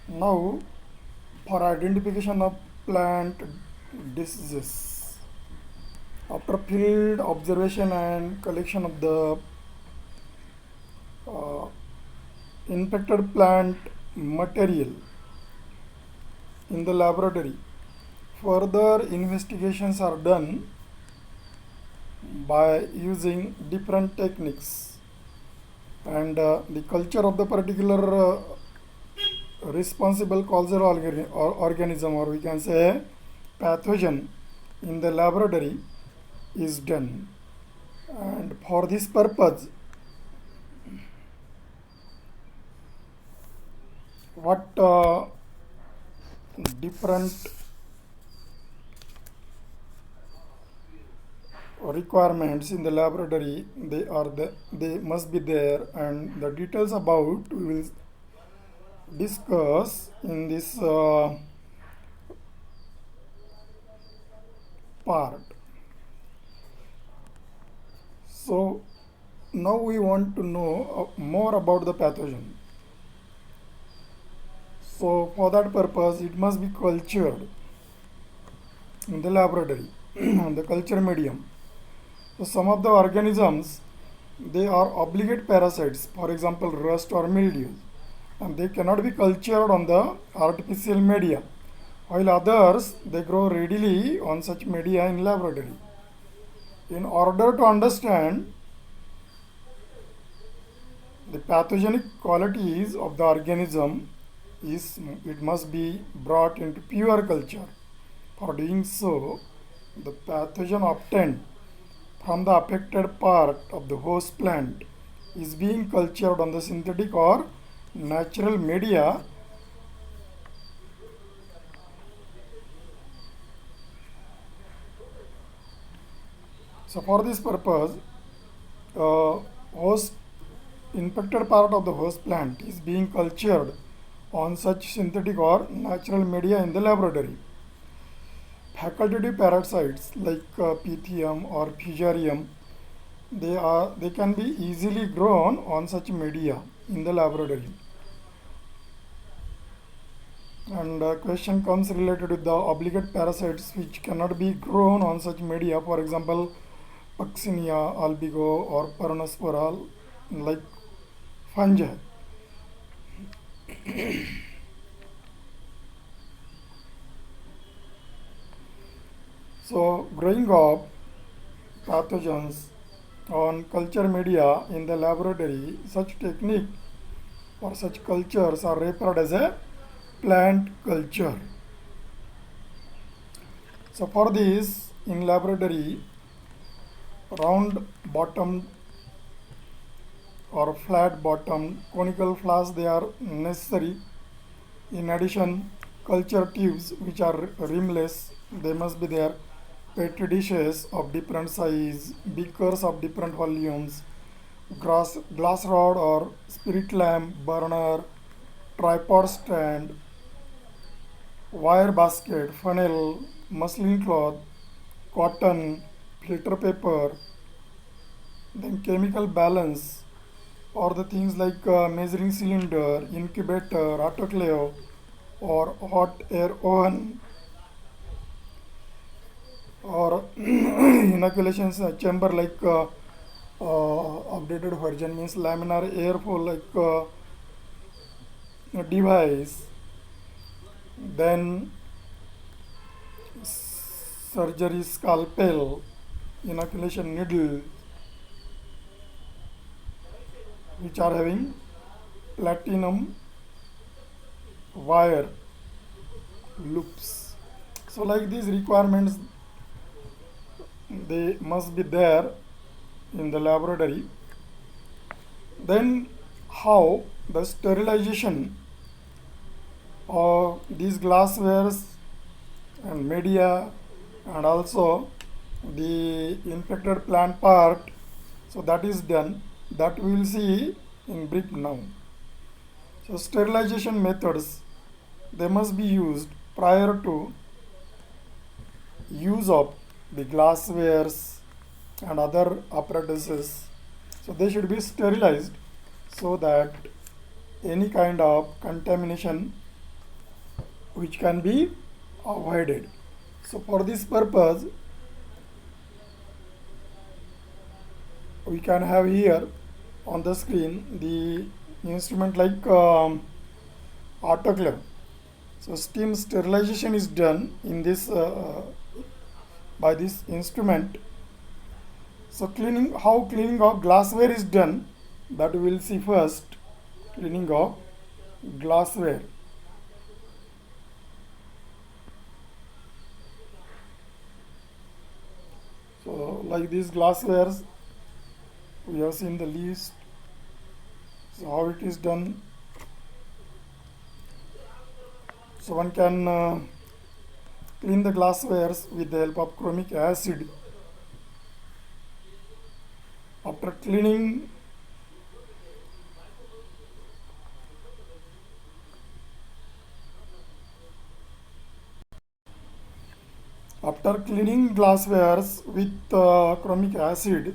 Now, for identification of plant diseases, after field observation and collection of the uh, infected plant material in the laboratory, further investigations are done by using different techniques, and the culture of the particular responsible causal organism, or we can say pathogen, in the laboratory is done. And for this purpose, what different requirements in the laboratory they must be there, and the details about we will discuss in this part. So now we want to know more about the pathogen. So for that purpose, it must be cultured in the laboratory on the culture medium. So some of the organisms, they are obligate parasites, for example rust or mildew, and they cannot be cultured on the artificial media, while others they grow readily on such media in laboratory. In order to understand the pathogenic qualities of the organism, it must be brought into pure culture. For doing so, the pathogen obtained from the affected part of the host plant is being cultured on the synthetic or natural media. So for this purpose, host infected part of the host plant is being cultured on such synthetic or natural media in the laboratory. Facultative parasites like Pythium or Fusarium, they can be easily grown on such media in the laboratory. And question comes related with the obligate parasites which cannot be grown on such media, for example Puccinia, albigo, or Peronospora, like fungi. So growing up pathogens on culture media in the laboratory, such technique or such cultures are referred as a plant culture. So for this, in laboratory, round bottomed or flat bottomed conical flasks they are necessary. In addition, culture tubes which are rimless, they must be there. Petri dishes of different size, beakers of different volumes, glass rod or spirit lamp, burner, tripod stand, wire basket, funnel, muslin cloth, cotton, filter paper, then chemical balance, or the things like measuring cylinder, incubator, autoclave, or hot air oven, or inoculation chamber like updated version means laminar airflow like device, then surgery scalpel, inoculation needle, which are having platinum wire loops. So like these requirements they must be there in the laboratory. Then how the sterilization of these glasswares and media, and also the infected plant part, so that is done, that we will see in brief now. So sterilization methods they must be used prior to use of the glasswares and other apparatuses. So they should be sterilized so that any kind of contamination which can be avoided. So for this purpose, we can have here on the screen the instrument like autoclave. So steam sterilization is done in this by this instrument. So how cleaning of glassware is done, that we will see first. Cleaning of glassware. So like these glasswares, we have seen the list. So how it is done. So one can clean the glasswares with the help of chromic acid. After cleaning, glasswares with chromic acid,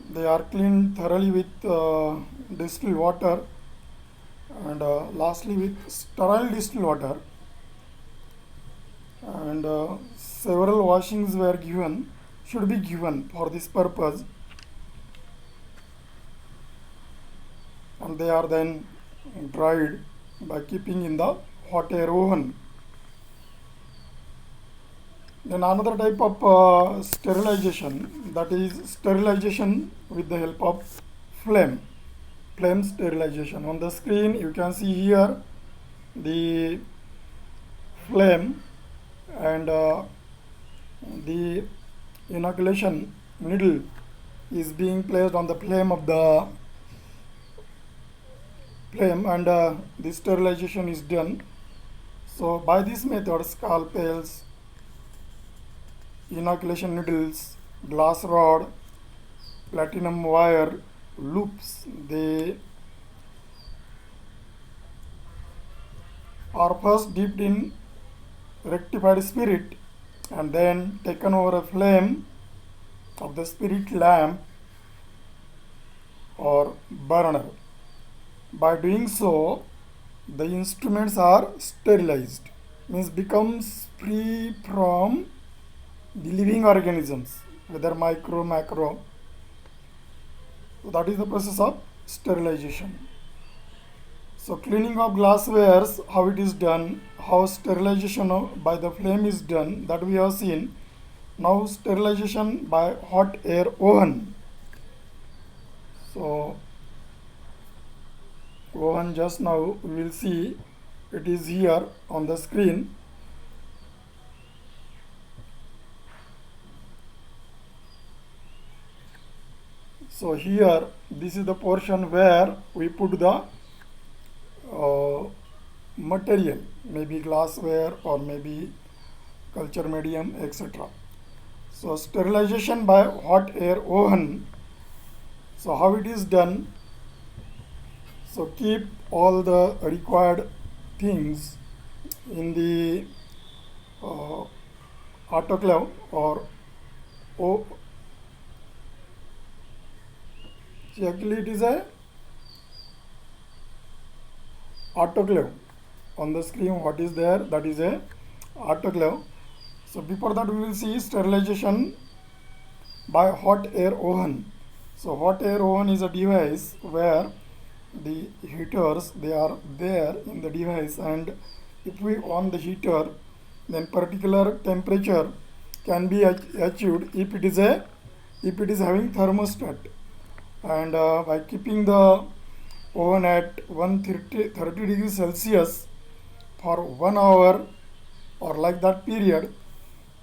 they are cleaned thoroughly with distilled water, and lastly with sterile distilled water, and several washings should be given for this purpose, and they are then dried by keeping in the hot air oven. Then another type of sterilization, that is sterilization with the help of flame sterilization. On the screen you can see here the flame, and the inoculation needle is being placed on the flame of the flame, and the sterilization is done. So by this method, scalpels, inoculation needles, glass rod, platinum wire, loops, they are first dipped in rectified spirit and then taken over a flame of the spirit lamp or burner. By doing so, the instruments are sterilized, means becomes free from the living organisms, whether micro, macro. So that is the process of sterilization. So cleaning of glasswares, how it is done, how sterilization by the flame is done, that we have seen. Now sterilization by hot air oven. So oven, just now we will see, it is here on the screen. So here, this is the portion where we put the material, maybe glassware or maybe culture medium, etc. So sterilization by hot air oven. So how it is done? So keep all the required things in the autoclave or actually it is a autoclave. On the screen what is there, that is a autoclave. So before that we will see sterilization by hot air oven. So hot air oven is a device where the heaters, they are there in the device, and if we on the heater, then particular temperature can be achieved if it is having thermostat, and by keeping the oven at 130 degrees Celsius for 1 hour or like that period,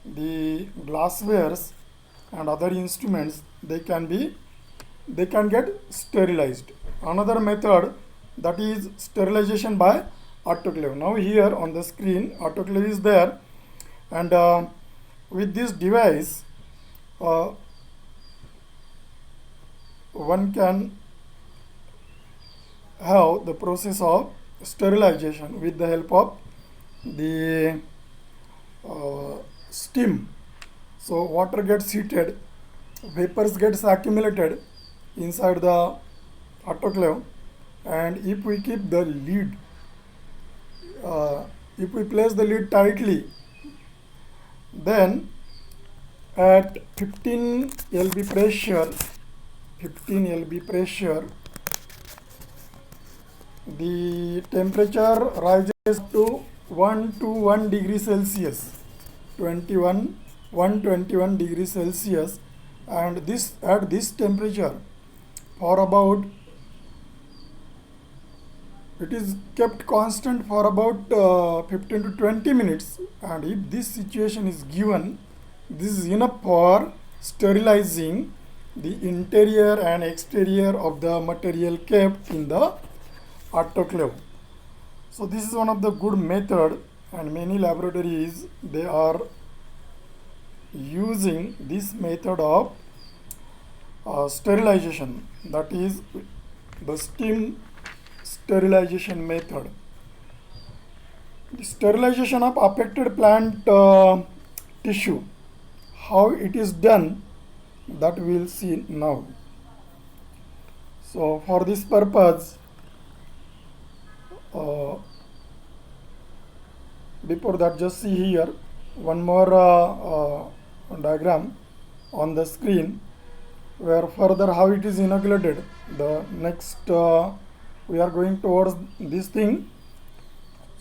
the glasswares and other instruments, they can get sterilized. Another method, that is sterilization by autoclave. Now here on the screen autoclave is there, and with this device one can have the process of sterilization with the help of the steam. So water gets heated, vapors gets accumulated inside the autoclave, and if we keep the lid If we place the lid tightly, then at 15 lb pressure, the temperature rises to 121 degrees Celsius, 121 degrees Celsius, and this at this temperature for about, it is kept constant for about 15 to 20 minutes, and if this situation is given, this is enough for sterilizing the interior and exterior of the material kept in the autoclave. So this is one of the good method, and many laboratories they are using this method of sterilization, that is the steam sterilization method. The sterilization of affected plant tissue, how it is done, that we will see now. So for this purpose, before that, just see here one more diagram on the screen, where further how it is inoculated. The next we are going towards this thing.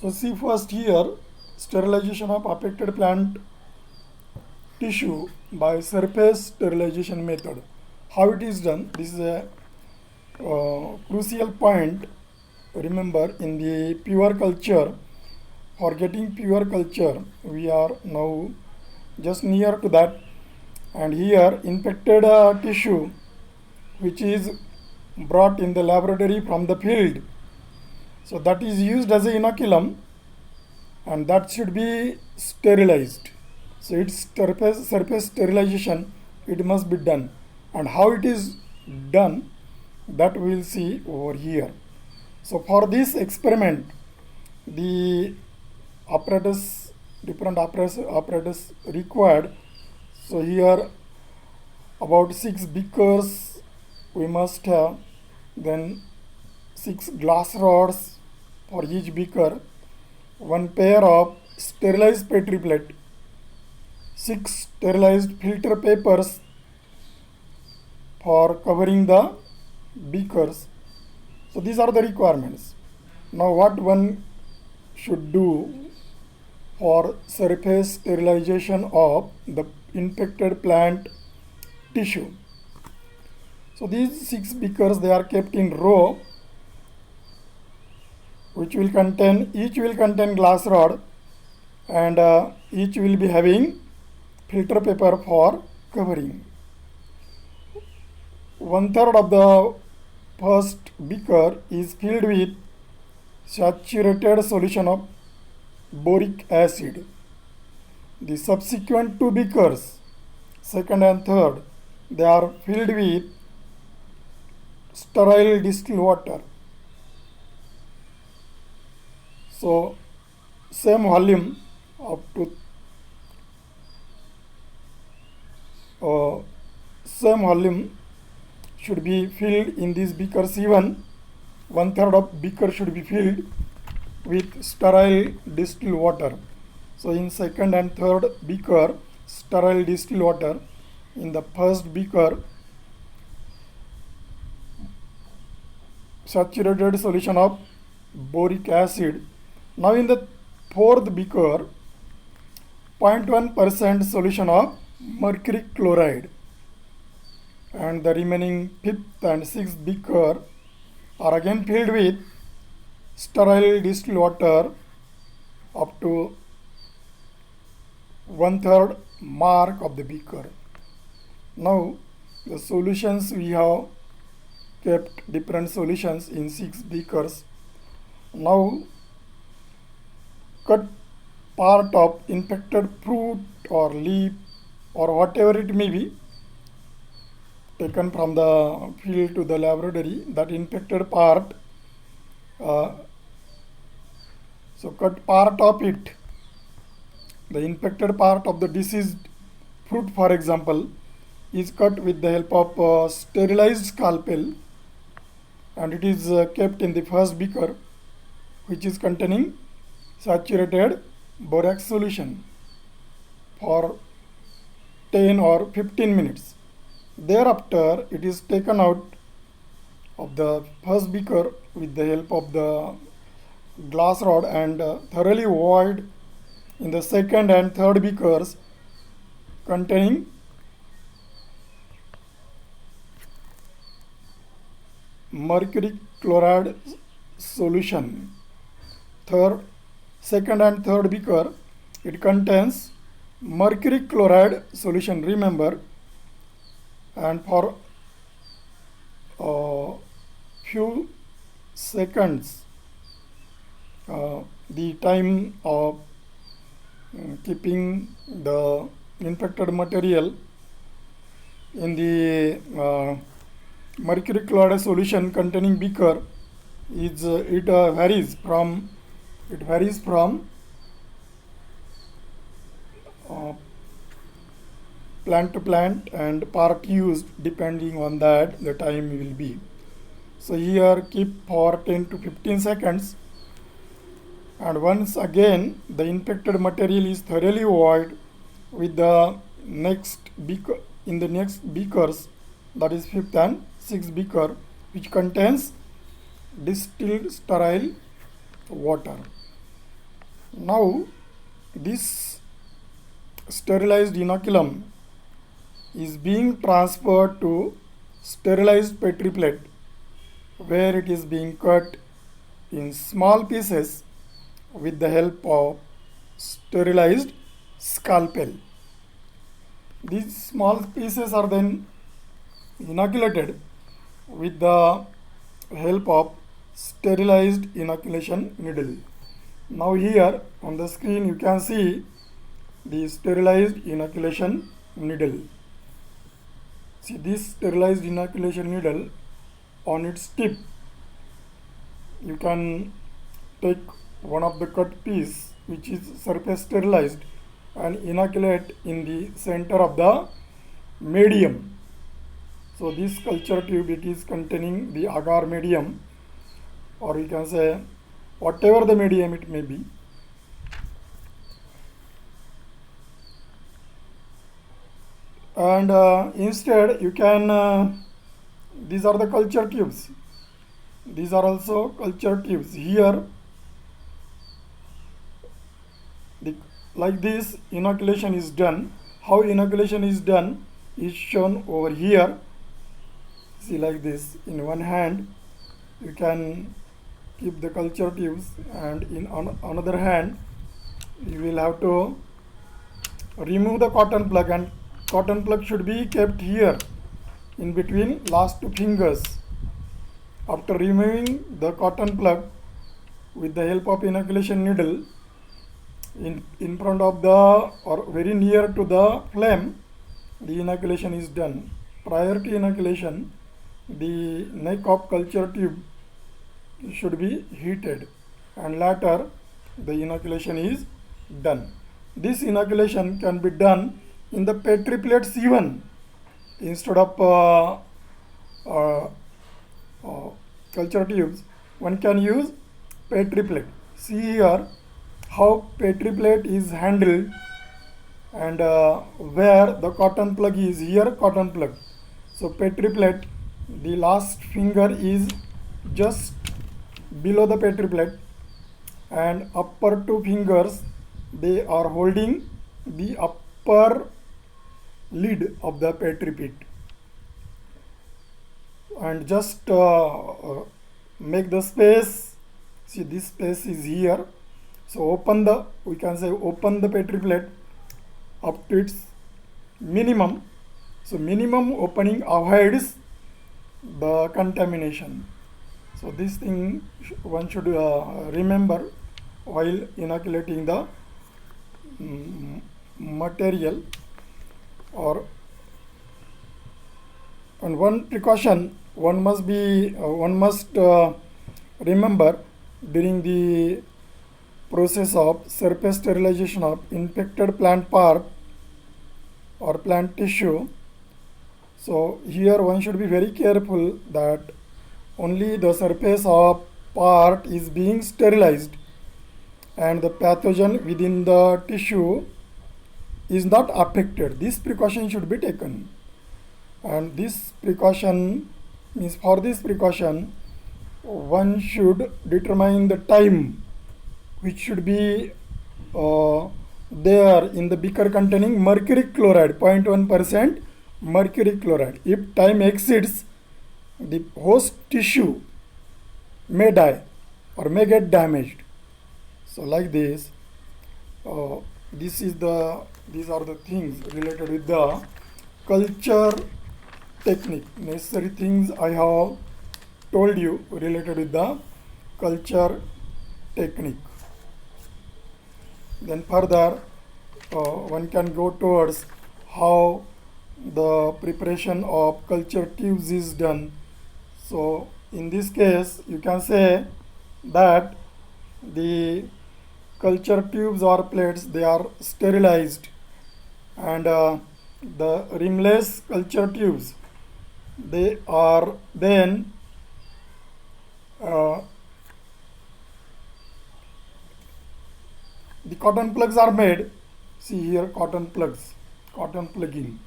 So see first here, sterilization of affected plant tissue by surface sterilization method. How it is done? This is a crucial point. Remember, in the pure culture, for getting pure culture, we are now just near to that, and here infected tissue which is brought in the laboratory from the field, so that is used as a inoculum, and that should be sterilized. So it's surface sterilization, it must be done, and how it is done, that we will see over here. So for this experiment, the apparatus, different apparatus required. So here about 6 beakers we must have, then 6 glass rods for each beaker, 1 pair of sterilized petri plate, 6 sterilized filter papers for covering the beakers. So these are the requirements. Now what one should do for surface sterilization of the infected plant tissue. So these 6 beakers, they are kept in row, which will contain, each will contain glass rod, and each will be having filter paper for covering. 1/3 of the first beaker is filled with saturated solution of boric acid. The subsequent 2 beakers, second and third, they are filled with sterile distilled water. So same volume up to same volume should be filled in these beakers. Even 1/3 of beaker should be filled with sterile distilled water. So in second and third beaker, sterile distilled water. In the first beaker, saturated solution of boric acid. Now in the fourth beaker, 0.1% solution of mercury chloride, and the remaining fifth and sixth beaker are again filled with sterile distilled water up to 1/3 mark of the beaker. Now the solutions, we have kept different solutions in 6 beakers. Now cut part of infected fruit or leaf or whatever it may be, taken from the field to the laboratory, that infected part, so cut part of it, the infected part of the diseased fruit for example, is cut with the help of sterilized scalpel, and it is kept in the first beaker, which is containing saturated borax solution for 10 or 15 minutes. Thereafter, it is taken out of the first beaker with the help of the glass rod and thoroughly void in the second and third beakers containing mercury chloride solution. Second and third beaker, it contains mercury chloride solution, remember, and for few seconds the time of keeping the infected material in the mercury chloride solution containing beaker is it varies from plant to plant and part used, depending on that the time will be. So here keep for 10 to 15 seconds, and once again the infected material is thoroughly void with the next beaker in the next beakers, that is fifth and sixth beaker, which contains distilled sterile water. Now this sterilized inoculum is being transferred to sterilized petri plate, where it is being cut in small pieces with the help of sterilized scalpel. These small pieces are then inoculated with the help of sterilized inoculation needle. Now here on the screen you can see the sterilized inoculation needle. See this sterilized inoculation needle, on its tip you can take one of the cut piece which is surface sterilized and inoculate in the center of the medium. So this culture tube, it is containing the agar medium, or you can say whatever the medium it may be. And instead you can these are the culture tubes. These are also culture tubes. Here like this inoculation is done. How inoculation is done is shown over here. See, like this, in one hand you can keep the culture tubes, and in another hand you will have to remove the cotton plug, and cotton plug should be kept here in between last two fingers. After removing the cotton plug with the help of inoculation needle, in front of the or very near to the flame, the inoculation is done. Prior to inoculation, the neck of culture tube should be heated, and later the inoculation is done. This inoculation can be done in the petri plates even. Instead of culture tubes, one can use petri plate. See here how petri plate is handled, and where the cotton plug is, here cotton plug. So petri plate, the last finger is just below the petri plate, and upper two fingers, they are holding the upper lid of the petri pit, and just make the space. See, this space is here. So open the, we can say open the petri plate up to its minimum. So minimum opening avoids the contamination. So this thing one should remember while inoculating the material. And one precaution one must remember during the process of surface sterilization of infected plant part or plant tissue. So here one should be very careful that only the surface of part is being sterilized, and the pathogen within the tissue is not affected. This precaution should be taken, and this precaution means, for this precaution one should determine the time which should be there in the beaker containing mercury chloride, 0.1% mercury chloride. If time exceeds, the host tissue may die or may get damaged. So like this, these are the things related with the culture technique. Necessary things I have told you related with the culture technique. Then further, one can go towards how the preparation of culture tubes is done. So in this case, you can say that the culture tubes or plates, they are sterilized, and the rimless culture tubes, they are then the cotton plugs are made. See here, cotton plugs, cotton plugging.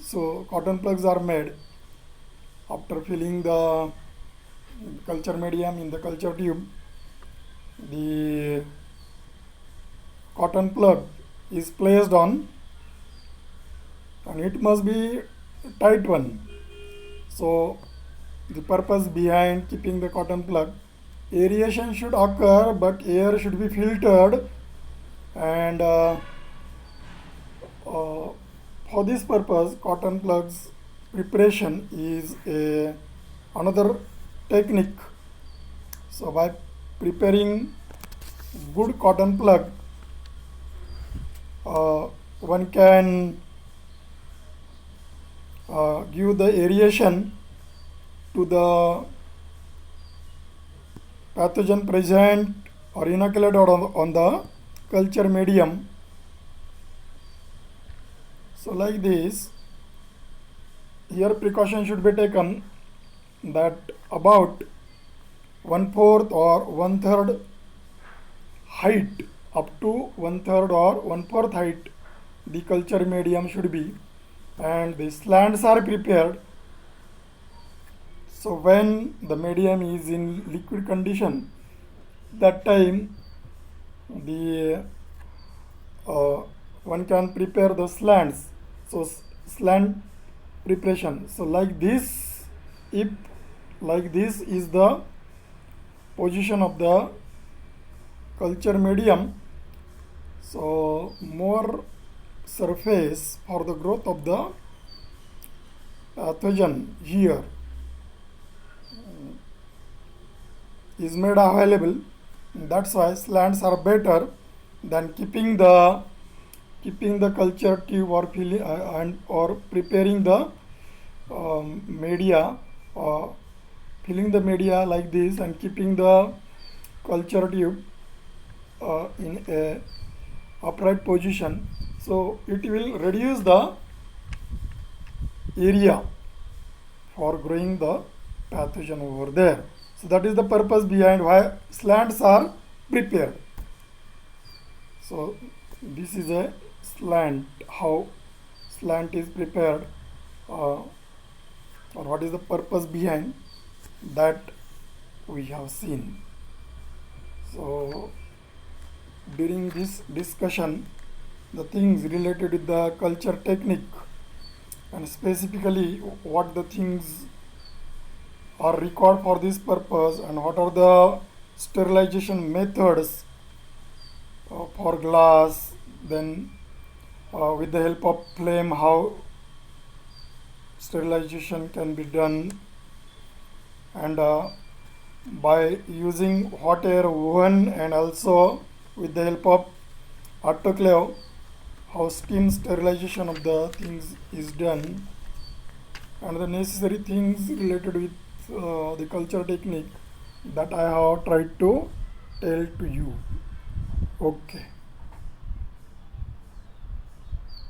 So cotton plugs are made after filling the culture medium in the culture tube. The cotton plug is placed on, and it must be a tight one. So the purpose behind keeping the cotton plug, aeration should occur, but air should be filtered, and for this purpose cotton plugs preparation is another technique. So by preparing good cotton plug, one can give the aeration to the pathogen present or inoculated on the culture medium. So like this, here precaution should be taken that about 1/4 or 1/3 height, up to 1/3 or 1/4 height, the culture medium should be, and the slants are prepared. So when the medium is in liquid condition, that time the one can prepare the slants. So slant preparation. So like this, if like this is the position of the culture medium, so more surface for the growth of the pathogen here is made available. That's why slants are better than keeping the culture tube or filling and or preparing the media, filling the media like this and keeping the culture tube in a upright position. So it will reduce the area for growing the pathogen over there. So that is the purpose behind why slants are prepared. So this is a slant, how slant is prepared, or what is the purpose behind that we have seen. So during this discussion, the things related with the culture technique and specifically what the things are required for this purpose and what are the sterilization methods for glass, then with the help of flame how sterilization can be done, and by using hot air oven, and also with the help of autoclave how steam sterilization of the things is done, and the necessary things related with the culture technique that I have tried to tell to you. Okay.